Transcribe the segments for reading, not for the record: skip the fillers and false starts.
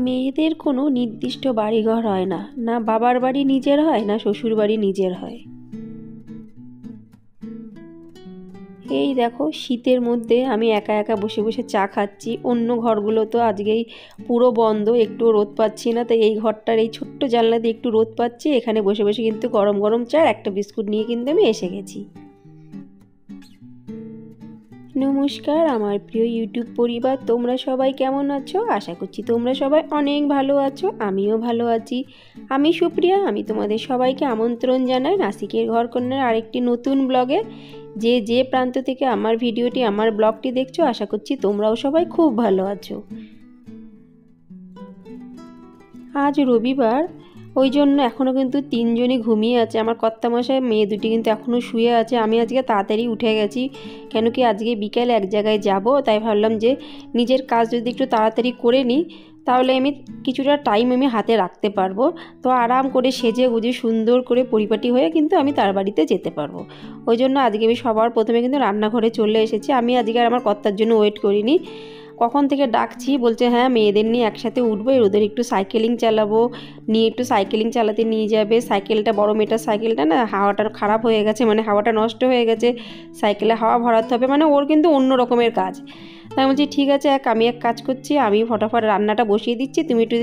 মেয়েদের কোনো নির্দিষ্ট বাড়িঘর হয় না, না বাবার বাড়ি নিজের হয় না শ্বশুর বাড়ি নিজের হয়। এই দেখো শীতের মধ্যে আমি একা একা বসে বসে চা খাচ্ছি। অন্য ঘরগুলো তো আজকেই পুরো বন্ধ, একটু রোদ পাচ্ছি না, তাই এই ঘরটার এই ছোট্ট জানলা দিয়ে একটু রোদ পাচ্ছি। এখানে বসে বসে কিন্তু গরম গরম চা আর একটা বিস্কুট নিয়ে কিন্তু আমি এসে গেছি। নমস্কার আমার প্রিয় ইউটিউব পরিবার, তোমরা সবাই কেমন আছো? আশা করছি তোমরা সবাই অনেক ভালো আছো, আমিও ভালো আছি। আমি সুপ্রিয়া, আমি তোমাদের সবাইকে আমন্ত্রণ জানাই নাসিকের ঘরকন্যার আরেকটি নতুন ব্লগে। যে প্রান্ত থেকে আমার ভিডিওটি, আমার ব্লগটি দেখছো, আশা করছি তোমরাও সবাই খুব ভালো আছো। আজ রবিবার, ওই জন্য এখনও কিন্তু তিনজনই ঘুমিয়ে আছে। আমার কর্তামশাই মেয়ে দুটি কিন্তু এখনও শুয়ে আছে। আমি আজকে তাড়াতাড়ি উঠে গেছি, কেন কি আজকে বিকেলে এক জায়গায় যাব, তাই ভাবলাম যে নিজের কাজ যদি একটু তাড়াতাড়ি করে নিই তাহলে আমি কিছুটা টাইম আমি হাতে রাখতে পারবো। তো আরাম করে সেজে গুজে সুন্দর করে পরিপাটি হয়ে কিন্তু আমি তার বাড়িতে যেতে পারবো। ওই জন্য আজকে আমি সবার প্রথমে কিন্তু রান্নাঘরে চলে এসেছি। আমি আজকে আর আমার কর্তার জন্য ওয়েট করিনি, কখন থেকে ডাকছি, বলছে হ্যাঁ মেয়েদের নিয়ে একসাথে উঠবো, এর ওদের একটু সাইকেলিং চালাবো, নিয়ে একটু সাইকেলিং চালাতে নিয়ে যাবে। সাইকেলটা বড় মেয়েটার সাইকেলটা না হাওয়াটা খারাপ হয়ে গেছে, মানে হাওয়াটা নষ্ট হয়ে গেছে, সাইকেলে হাওয়া ভরাতে হবে, মানে ওর কিন্তু অন্য রকমের কাজ। তাই বলছি ঠিক আছে, আমি এক কাজ করছি, আমি ফটাফট রান্নাটা বসিয়ে দিচ্ছি, তুমি একটু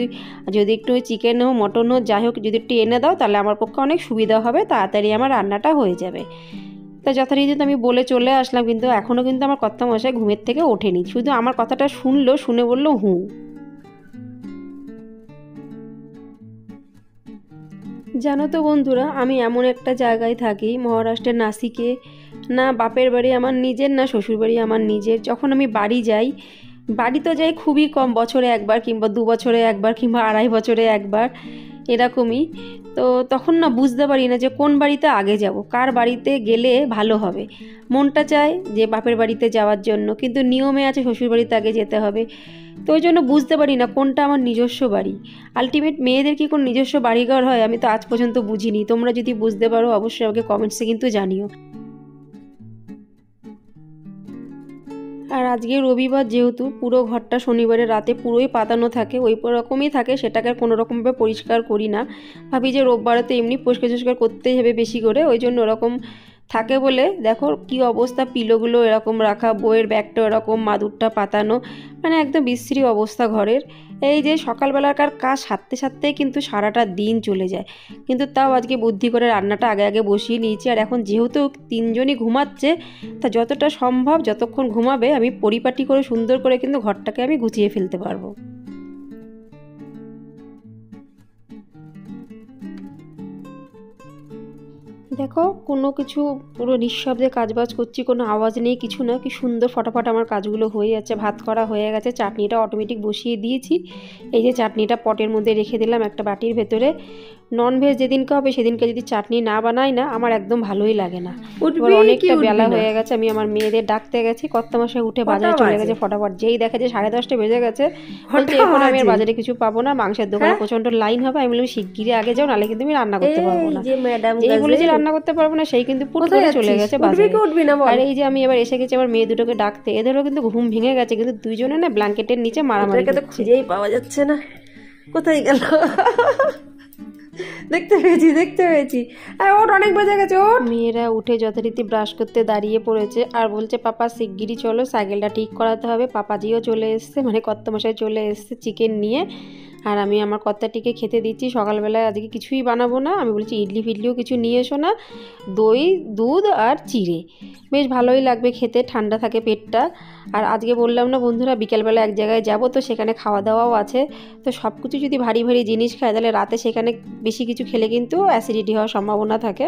যদি একটু চিকেন হোক মটন হোক যাই হোক যদি একটু এনে দাও তাহলে আমার পক্ষে অনেক সুবিধা হবে, তাড়াতাড়ি আমার রান্নাটা হয়ে যাবে। তা যথারীতি আমি বলে চলে আসলাম, কিন্তু এখনও কিন্তু আমার কর্তামশাই ঘুমের থেকে ওঠেনি, শুধু আমার কথাটা শুনলো, শুনে বললো হুঁ। জানো তো বন্ধুরা, আমি এমন একটা জায়গায় থাকি মহারাষ্ট্রের নাসিকে, না বাপের বাড়ি আমার নিজের না শ্বশুর বাড়ি আমার নিজের। যখন আমি বাড়ি যাই, বাড়ি তো যাই খুবই কম, বছরে একবার কিংবা 2 বছরে একবার কিংবা 2.5 বছরে একবার এরকমই। তো তখন না বুঝতে পারি না যে কোন বাড়িতে আগে যাব, কার বাড়িতে গেলে ভালো হবে। মনটা চায় যে বাপের বাড়িতে যাওয়ার জন্য, কিন্তু নিয়মে আছে শ্বশুর বাড়িতে আগে যেতে হবে। তো ওই জন্য বুঝতে পারি না কোনটা আমার নিজস্ব বাড়ি। আলটিমেট মেয়েদের কি কোনো নিজস্ব বাড়িঘর হয় আমি তো আজ পর্যন্ত বুঝিনি। তোমরা যদি বুঝতে পারো অবশ্যই আমাকে কমেন্টসে কিন্তু জানিও। আর আজকে রবিবার যেহেতু পুরো ঘরটা শনিবারের রাতে পুরোই পাতানো থাকে, ওই রকমই থাকে, সেটাকে কোনো রকমভাবে পরিষ্কার করি না। ভাবি যে রোববারে তো এমনি পরিষ্কার করতেই হবে বেশি করে, ওই জন্য ওরকম থাকে বলে দেখো কি অবস্থা, পিলোগুলো এরকম রাখা, বইয়ের ব্যাগটা এরকম, মাদুরটা পাতানো, মানে একদম বিশ্রী অবস্থা ঘরের। এই যে সকালবেলাকার কাজ সারতে সারতেই কিন্তু সারাটা দিন চলে যায়, কিন্তু তাও আজকে বুদ্ধি করে রান্নাটা আগে আগে বসিয়ে নিয়েছি। আর এখন যেহেতু তিনজনই ঘুমাচ্ছে, তা যতটা সম্ভব যতক্ষণ ঘুমাবে আমি পরিপাটি করে সুন্দর করে কিন্তু ঘরটাকে আমি গুছিয়ে ফেলতে পারবো। দেখো কোনো কিছু পুরো নিঃশব্দে কাজবাজ করছি, কোনো আওয়াজ নেই, কিছু না, কি সুন্দর ফটাফট আমার কাজগুলো হয়ে যাচ্ছে। ভাত করা হয়ে গেছে, চাটনিটা অটোমেটিক বসিয়ে দিয়েছি। এই যে চাটনিটা পটের মধ্যে রেখে দিলাম একটা বাটির ভেতরে। ননভেজ যেদিনকে হবে সেদিনকে যদি চাটনি না বানাই না আমার একদম ভালোই লাগে না। এবার অনেকটা বেলা হয়ে গেছে, আমি আমার মেয়েদের ডাকতে গেছি, কর্তামশাই উঠে বাজারে চলে গেছে ফটাফট। যেই দেখে যে 10:30 বেজে গেছে, বলছে এখন আমি আর বাজারে কিছু পাবো না, মাংসের দোকানে প্রচন্ড লাইন হবে। আমি বললাম শিগগিরই আগে যাও, নাহলে কিন্তু আমি রান্না করতে পারবো না। যেই বলেছি রান্না করতে পারবো না সেই কিন্তু পুট করে চলে গেছে বাজারে। আর এই যে আমি এবার এসে গেছি আমার মেয়ে দুটোকে ডাকতে, এদেরও কিন্তু ঘুম ভেঙে গেছে, কিন্তু দুইজনে না ব্ল্যাঙ্কেটের নিচে মারামারি করছে। খুঁজেই পাওয়া যাচ্ছে না, কোথায় গেল? দেখতে পেয়েছি। আর ওর অনেক বেজে গেছে। ওর মেয়েরা উঠে যথারীতি ব্রাশ করতে দাঁড়িয়ে পড়েছে আর বলছে পাপা শিগগিরই চলো, সাইকেলটা ঠিক করাতে হবে। পাপাজিও চলে এসছে, মানে কর্তামশাই চলে এসছে চিকেন নিয়ে। আর আমি আমার কর্তাটিকে খেতে দিচ্ছি। সকালবেলায় আজকে কিছুই বানাবো না, আমি বলছি ইডলি ফিডলিও কিছু নিয়ে এসো না, দই দুধ আর চিড়ে, বেশ ভালোই লাগবে খেতে, ঠান্ডা থাকে পেটটা। আর আজকে বললাম না বন্ধুরা বিকেলবেলা এক জায়গায় যাব, তো সেখানে খাওয়া দাওয়াও আছে। তো সব কিছু যদি ভারী ভারী জিনিস খায় তাহলে রাতে সেখানে বেশি কিছু খেলে কিন্তু অ্যাসিডিটি হওয়ার সম্ভাবনা থাকে।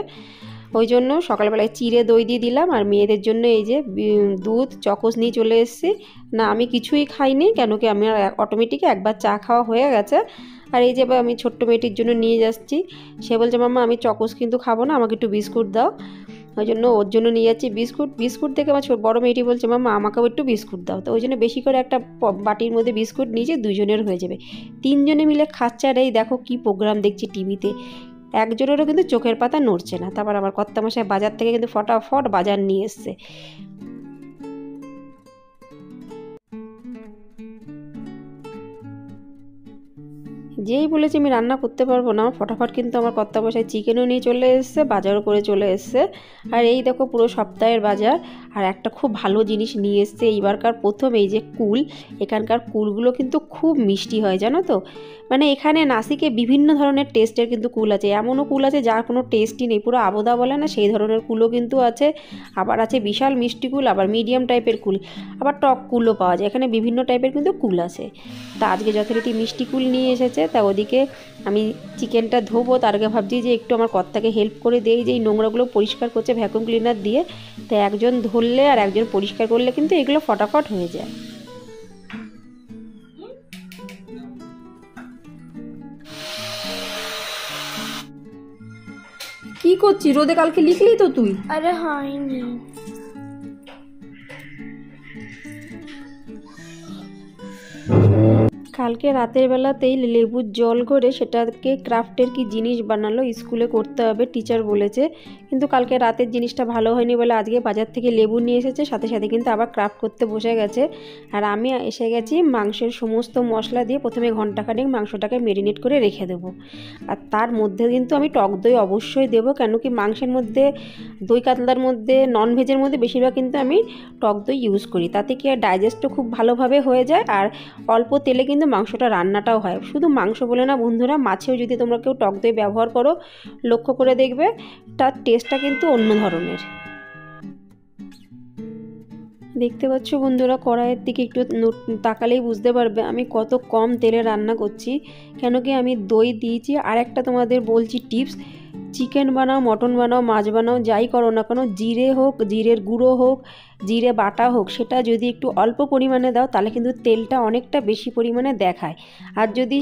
ওই জন্য সকালবেলায় চিড়ে দই দিয়ে দিলাম। আর মেয়েদের জন্য এই যে দুধ চকোস নিয়ে চলে এসেছি। না আমি কিছুই খাইনি, কেন কি আমি অটোমেটিক একবার চা খাওয়া হয়ে গেছে। আর এই যে আমি ছোট্ট মেয়েটির জন্য নিয়ে যাচ্ছি, সে বলছে মাম্মা আমি চকোস কিন্তু খাবো না, আমাকে একটু বিস্কুট দাও। ওই জন্য ওর জন্য নিয়ে যাচ্ছি বিস্কুট দেখে আমার বড় মেয়েটি বলছে মাম্মা আমাকেও একটু বিস্কুট দাও। তো ওই জন্য বেশি করে একটা বাটির মধ্যে বিস্কুট নিয়েছে, দুজনের হয়ে যাবে। তিনজনে মিলে খাচ্ছে। আর এই দেখো কি প্রোগ্রাম দেখছি টিভিতে, একজনেরও কিন্তু চোখের পাতা নড়ছে না। তারপর আমার কর্তামশাই বাজার থেকে কিন্তু ফটাফট বাজার নিয়ে এসছে। যেই বলেছি আমি রান্না করতে পারবো না, ফটাফট কিন্তু আমার কর্তামশাই চিকেনও নিয়ে চলে এসছে, বাজারও করে চলে এসছে। আর এই দেখো পুরো সপ্তাহের বাজার। আর একটা খুব ভালো জিনিস নিয়ে এসছে এইবারকার প্রথম, এই যে কুল। এখানকার কুলগুলো কিন্তু খুব মিষ্টি হয় জানো তো। মানে এখানে নাসিকে বিভিন্ন ধরনের টেস্টের কিন্তু কুল আছে, এমনও কুল আছে যার কোনো টেস্টই নেই, পুরো আবোদা বলে না সেই ধরনের কুলও কিন্তু আছে। আবার আছে বিশাল মিষ্টি কুল, আবার মিডিয়াম টাইপের কুল, আবার টক কুলও পাওয়া যায়। এখানে বিভিন্ন টাইপের কিন্তু কুল আছে। তা আজকে যথারীতি মিষ্টি কুল নিয়ে এসেছে। তা ওদিকে আমি চিকেনটা ধোবো, তার আগে ভাবছি যে একটু আমার কর্তাকে হেল্প করে দেই, যে এই নোংরাগুলো পরিষ্কার করছে ভ্যাকুয়াম ক্লিনার দিয়ে। তো একজন ধরলে আর একজন পরিষ্কার করলে কিন্তু এগুলো ফটাফট হয়ে যায়। কি করছিস? রোদে কালকে লিখলি তো তুই? আরে হয়নি। কালকে রাতের বেলাতেই লেবুর জল করে সেটাকে ক্রাফটের কি জিনিস বানালো, স্কুলে করতে হবে টিচার বলেছে। কিন্তু কালকে রাতের জিনিসটা ভালো হয়নি বলে আজকে বাজার থেকে লেবু নিয়ে এসেছে, সাথে সাথে কিন্তু আবার ক্রাফট করতে বসে গেছে। আর আমি এসে গেছি মাংসের সমস্ত মশলা দিয়ে, প্রথমে ঘন্টাখানেক মাংসটাকে মেরিনেট করে রেখে দেবো। আর তার মধ্যে কিন্তু আমি টক দই অবশ্যই দেবো, কেন কি মাংসের মধ্যে, দই কাতলার মধ্যে, ননভেজের মধ্যে বেশিরভাগ কিন্তু আমি টক দই ইউজ করি। তাতে কি আর ডাইজেস্টও খুব ভালোভাবে হয়ে যায়, আর অল্প তেলে কিন্তু মাংসটা রান্নাটাও হয়। শুধু মাংস বলে না বন্ধুরা, মাছেও যদি তোমরা কেউ টক দই ব্যবহার করো, লক্ষ্য করে দেখবে তার টেস্টটা কিন্তু অন্য ধরনের। দেখতে পাচ্ছ বন্ধুরা, কড়াইয়ের দিকে একটু তাকালেই বুঝতে পারবে আমি কত কম তেলে রান্না করছি, কেন কি আমি দই দিয়েছি। আর একটা তোমাদের বলছি টিপস, চিকেন বানাও, মটন বানাও, মাছ বানাও, যাই করো না কেন, জিরে হোক, জিরের গুঁড়ো হোক, জিরে বাটা হোক, সেটা যদি একটু অল্প পরিমাণে দাও তাহলে কিন্তু তেলটা অনেকটা বেশি পরিমাণে দেখায়। আর যদি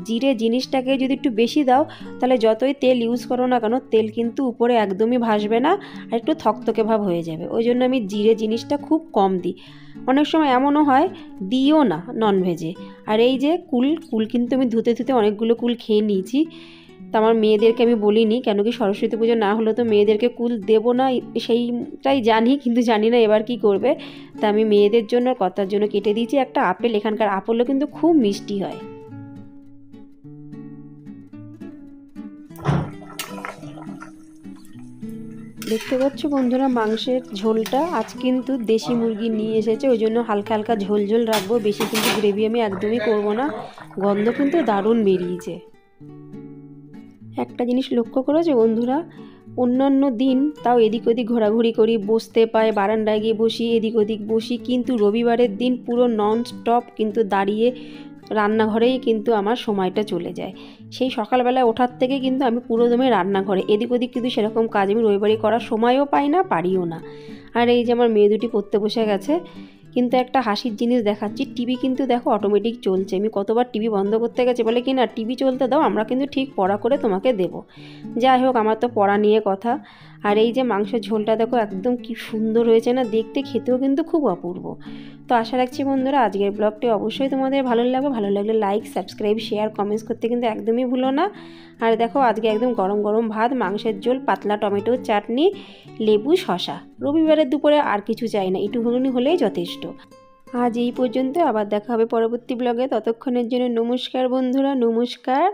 জিরে জিনিসটাকে যদি একটু বেশি দাও, তাহলে যতই তেল ইউজ করো না কেন, তেল কিন্তু উপরে একদমই ভাসবে না, আর একটু থকথকে ভাব হয়ে যাবে। ওই জন্য আমি জিরে জিনিসটা খুব কম দিই। অনেক সময় এমনও হয় দিও না ননভেজে। আর এই যে কুল কিন্তু আমি ধুতে ধুতে অনেকগুলো কুল খেয়ে নিয়েছি। তা আমার মেয়েদেরকে আমি বলিনি, কেন কি সরস্বতী পুজো না হলে তো মেয়েদেরকে কুল দেবো না, সেইটাই জানি, কিন্তু জানি না এবার কি করবে। তা আমি মেয়েদের জন্য আর কর্তার জন্য কেটে দিয়েছি একটা আপেল। এখানকার আপেলও কিন্তু খুব মিষ্টি হয়। দেখতে পাচ্ছ বন্ধুরা মাংসের ঝোলটা আজ কিন্তু দেশি মুরগি নিয়ে এসেছে, ওই জন্য হালকা হালকা ঝোল ঝোল রাখবো, বেশি কিন্তু গ্রেভি আমি একদমই করব না। গন্ধ কিন্তু দারুণ বেরিয়েছে। একটা জিনিস লক্ষ্য করেছো বন্ধুরা, অন্যান্য দিন তাও এদিক ওদিক ঘোরাঘুরি করি, বসতে পাই, বারান্দায় গিয়ে বসি, এদিক ওদিক বসি, কিন্তু রবিবারের দিন পুরো নন স্টপ কিন্তু দাঁড়িয়ে রান্নাঘরেই কিন্তু আমার সময়টা চলে যায়। সেই সকালবেলায় ওঠার থেকে কিন্তু আমি পুরো দমে রান্নাঘরে, এদিক ওদিক কিন্তু সেরকম কাজ আমি রবিবারে করার সময়ও পাই না, পারিও না। আর এই যে আমার মেয়ে দুটি পড়তে বসে গেছে। কিন্তু একটা হাসির জিনিস দেখাচ্ছি, টিভি কিন্তু দেখো অটোমেটিক চলছে। আমি কতবার টিভি বন্ধ করতে গেছি, বলে কি না টিভি চলতে দাও, আমরা কিন্তু ঠিক পড়া করে তোমাকে দেব। যাই হোক, আমার তো পড়া নিয়ে কথা। আর এই যে মাংসের ঝোলটা দেখো একদম কি সুন্দর হয়েছে না দেখতে, খেতেও কিন্তু খুব অপূর্ব। তো আশা রাখছি বন্ধুরা আজকের ব্লগটি অবশ্যই তোমাদের ভালো লাগবে। ভালো লাগলে লাইক, সাবস্ক্রাইব, শেয়ার, কমেন্টস করতে কিন্তু একদমই ভুলো না। আর দেখো আজকে একদম গরম গরম ভাত, মাংসের ঝোল, পাতলা টমেটো চাটনি, লেবু, শশা। রবিবারের দুপুরে আর কিছু চাই না, একটুখানি হলেই যথেষ্ট। আজ এই পর্যন্ত, আবার দেখা হবে পরবর্তী ব্লগে। ততক্ষণের জন্য নমস্কার বন্ধুরা, নমস্কার।